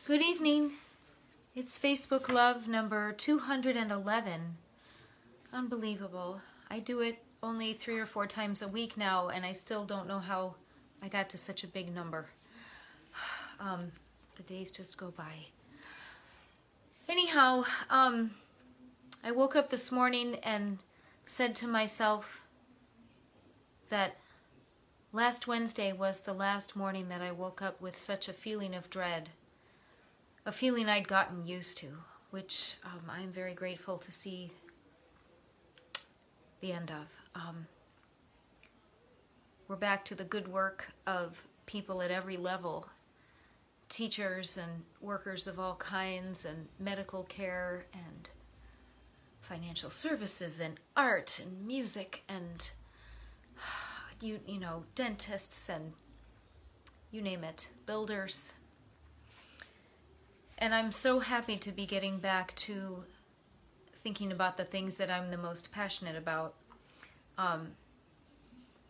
Good evening. It's Facebook Love number 211. Unbelievable. I do it only 3 or 4 times a week now, and I still don't know how I got to such a big number. The days just go by. Anyhow, I woke up this morning and said to myself that last Wednesday was the last morning that I woke up with such a feeling of dread. A feeling I'd gotten used to, which I'm very grateful to see the end of. We're back to the good work of people at every level, teachers and workers of all kinds, and medical care and financial services and art and music and you know, dentists and you name it, builders. And I'm so happy to be getting back to thinking about the things that I'm the most passionate about,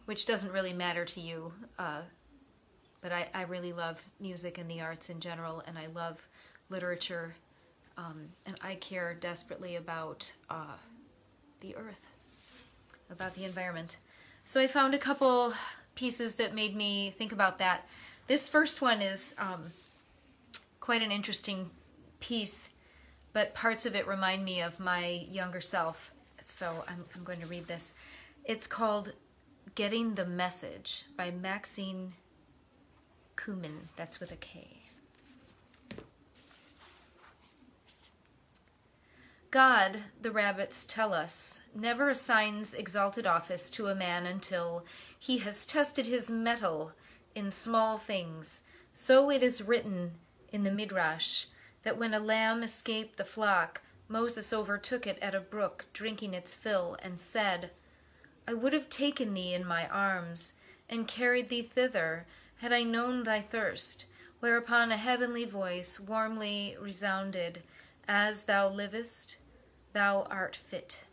which doesn't really matter to you, but I really love music and the arts in general, and I love literature, and I care desperately about the earth, about the environment. So I found a couple pieces that made me think about that. This first one is quite an interesting piece, but parts of it remind me of my younger self, so I'm going to read this. It's called Getting the Message by Maxine Kumin, that's with a K. God, the rabbits tell us, never assigns exalted office to a man until he has tested his mettle in small things. So it is written in the Midrash that when a lamb escaped the flock, Moses overtook it at a brook, drinking its fill, and said, I would have taken thee in my arms, and carried thee thither, had I known thy thirst. Whereupon a heavenly voice warmly resounded, As thou livest, thou art fit.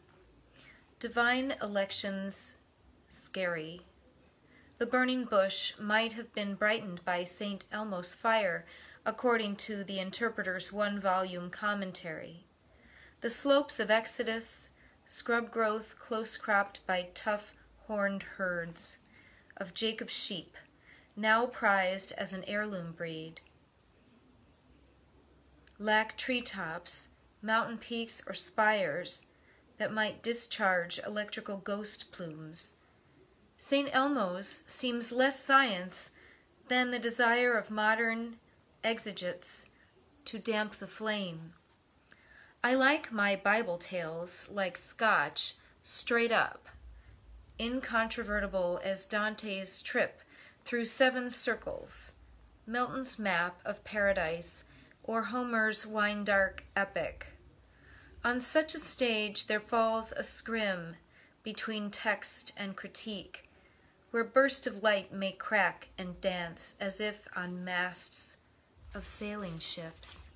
Divine elections scary. The burning bush might have been brightened by St. Elmo's fire, according to the Interpreter's 1-volume commentary. The slopes of Exodus, scrub growth close cropped by tough horned herds of Jacob's sheep, now prized as an heirloom breed. Lack treetops, mountain peaks, or spires that might discharge electrical ghost plumes. St. Elmo's seems less science than the desire of modern exegetes to damp the flame. I like my Bible tales, like Scotch, straight up, incontrovertible as Dante's trip through 7 circles, Milton's map of paradise, or Homer's wine-dark epic. On such a stage there falls a scrim between text and critique, where bursts of light may crack and dance as if on masts of sailing ships,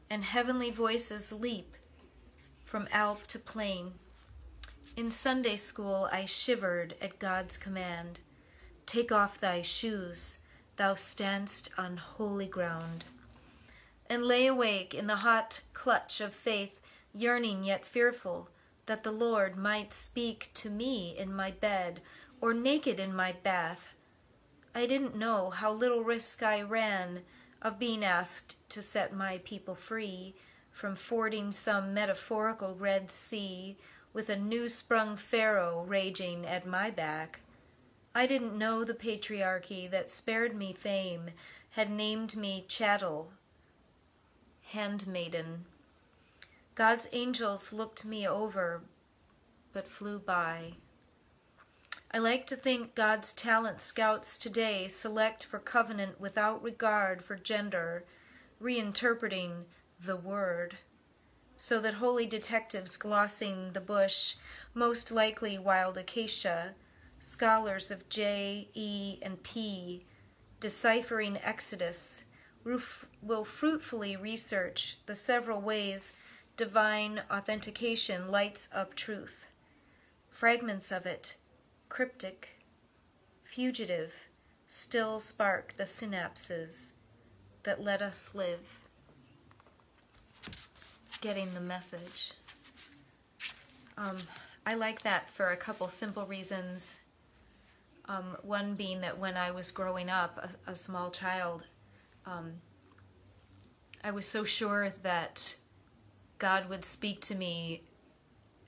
and heavenly voices leap from alp to plain. In Sunday school I shivered at God's command, Take off thy shoes, thou standst on holy ground, and lay awake in the hot clutch of faith, yearning yet fearful that the Lord might speak to me in my bed or naked in my bath. I didn't know how little risk I ran of being asked to set my people free from fording some metaphorical Red Sea with a new-sprung Pharaoh raging at my back. I didn't know the patriarchy that spared me fame had named me chattel, handmaiden. God's angels looked me over, but flew by. I like to think God's talent scouts today select for covenant without regard for gender, reinterpreting the word, so that holy detectives glossing the bush, most likely wild acacia, scholars of J, E, and P, deciphering Exodus, will fruitfully research the several ways divine authentication lights up truth. Fragments of it, cryptic, fugitive, still spark the synapses, that let us live. Getting the message. I like that for a couple simple reasons. One being that when I was growing up, a small child, I was so sure that God would speak to me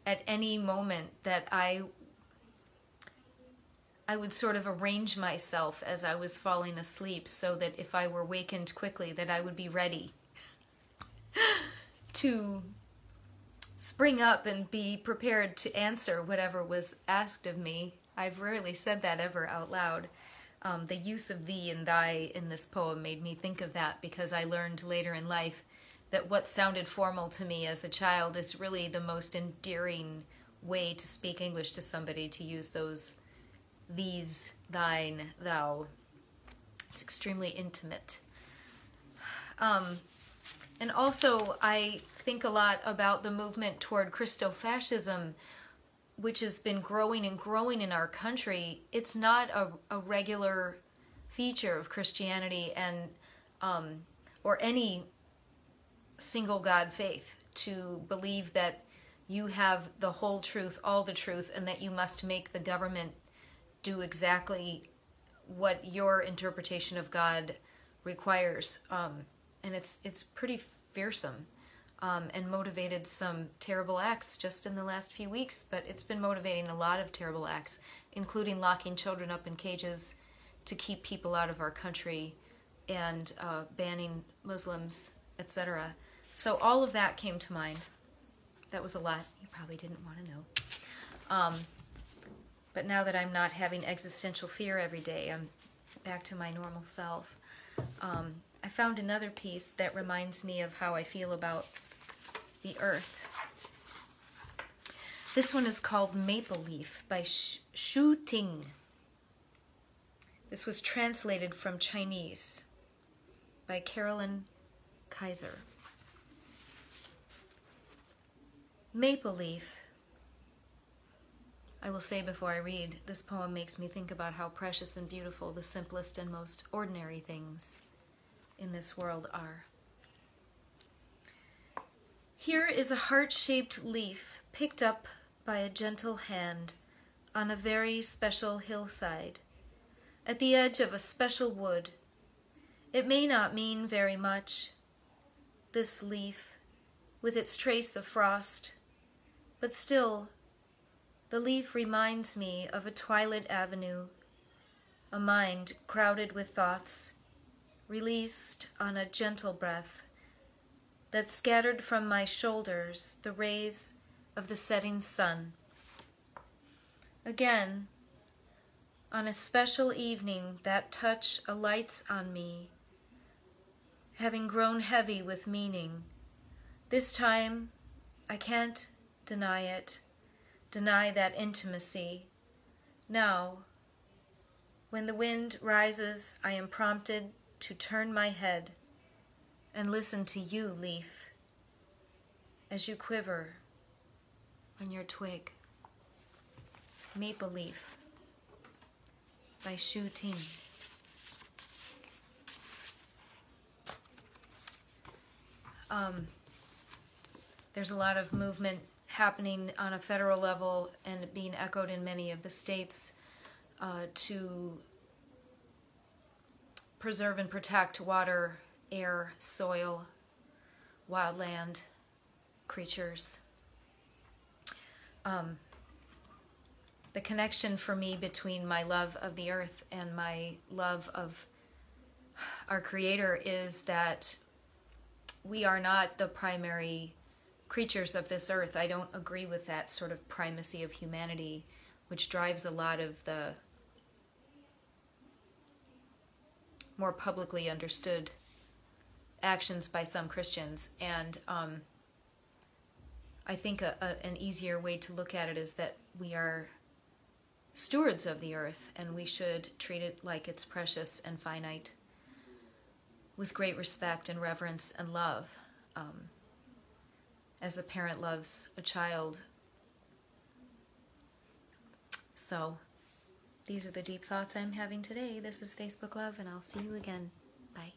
at any moment that I would sort of arrange myself as I was falling asleep so that if I were wakened quickly, that I would be ready to spring up and be prepared to answer whatever was asked of me. I've rarely said that ever out loud. The use of thee and thy in this poem made me think of that, because I learned later in life that what sounded formal to me as a child is really the most endearing way to speak English to somebody, to use those these, thine, thou. It's extremely intimate. And also, I think a lot about the movement toward Christofascism, which has been growing and growing in our country. It's not a regular feature of Christianity and or any single God faith to believe that you have the whole truth, all the truth, and that you must make the government do exactly what your interpretation of God requires. And it's pretty fearsome, and motivated some terrible acts just in the last few weeks, but it's been motivating a lot of terrible acts, including locking children up in cages to keep people out of our country and banning Muslims, etc. So all of that came to mind. That was a lot. You probably didn't want to know. But now that I'm not having existential fear every day, I'm back to my normal self. I found another piece that reminds me of how I feel about the earth. This one is called Maple Leaf by Shu Ting. This was translated from Chinese by Carolyn Kaiser. Maple Leaf. I will say before I read, this poem makes me think about how precious and beautiful the simplest and most ordinary things in this world are. Here is a heart-shaped leaf picked up by a gentle hand on a very special hillside, at the edge of a special wood. It may not mean very much, this leaf, with its trace of frost, but still, the leaf reminds me of a twilit avenue, a mind crowded with thoughts, released on a gentle breath that scattered from my shoulders the rays of the setting sun. Again, on a special evening, that touch alights on me, having grown heavy with meaning. This time, I can't deny it, deny that intimacy. Now, when the wind rises, I am prompted to turn my head and listen to you, leaf, as you quiver on your twig. Maple Leaf by Shu Ting. There's a lot of movement happening on a federal level and being echoed in many of the states to preserve and protect water, air, soil, wildland, creatures. The connection for me between my love of the earth and my love of our Creator is that we are not the primary creatures of this earth. I don't agree with that sort of primacy of humanity, which drives a lot of the more publicly understood actions by some Christians. And I think an easier way to look at it is that we are stewards of the earth, and we should treat it like it's precious and finite, with great respect and reverence and love, as a parent loves a child. So, these are the deep thoughts I'm having today. This is Facebook Love, and I'll see you again. Bye.